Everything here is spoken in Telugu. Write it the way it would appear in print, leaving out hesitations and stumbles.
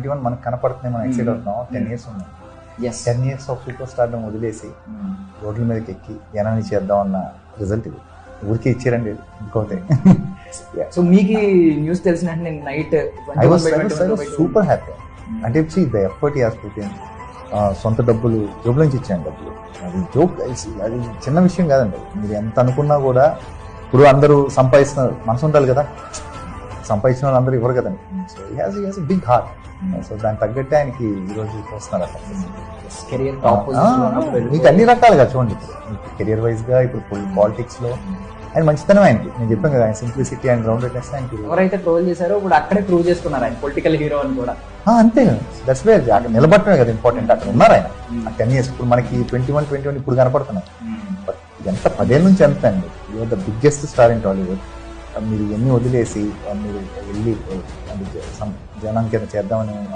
21 మనకు కనపడుతుంది, మనం ఎక్సైట్ అవుతున్నాం. 10 years ఉన్నాయి. 10 years ఆఫ్ సూపర్ స్టార్డమ్ వదిలేసి రోడ్ల మీదకి ఎక్కి జనాన్ని చేద్దాం అన్న రిజల్ట్ ఇది. ఊరికే ఇచ్చారండి ఇంకోటి. సో మీకు న్యూస్ తెలిసిన night I was super happy. అంటే the effort as put in. సొంత డబ్బులు జోబుల నుంచి ఇచ్చాను డబ్బులు. అది జోక్, అది చిన్న విషయం కాదండి. మీరు ఎంత అనుకున్నా కూడా ఇప్పుడు అందరూ సంపాదిస్తున్నారు, మనసు ఉండాలి కదా, సంపాదించిన వాళ్ళు అందరూ ఇవ్వరు కదండి. So has big heart. So దానికి తగ్గట్టే ఆయనకి ఈరోజు వస్తున్నారు. కెరియర్ టాప్ మీకు అన్ని రకాలుగా చూడండి, ఇప్పుడు కెరియర్ వైజ్ గా, ఇప్పుడు పాలిటిక్స్ లో ఆయన మంచితనం ఆయనకి. నేను చెప్పాను కదా, ఆయన సింప్లిసిటీ అండ్ గ్రౌండెడ్నెస్ ఆయనకి. ఎవరైతే ట్రోల్ చేశారో ఇప్పుడు అక్కడే ప్రూవ్ చేసుకున్నారు ఆయన పొలిటికల్ హీరో అని కూడా. అంతే కదా, దట్స్ వేర్. అక్కడ నిలబట్టమే కదా ఇంపార్టెంట్. అక్కడ ఉన్నారు ఆయన 10 years. ఇప్పుడు మనకి 21 ఇప్పుడు కనపడుతున్నాయి. బట్ ఎంత 10 ఏళ్ళ నుంచి ఎంత అండి. You're the biggest star in Tollywood. మీరు ఇవన్నీ వదిలేసి మీరు వెళ్ళి జనానికి చేద్దామని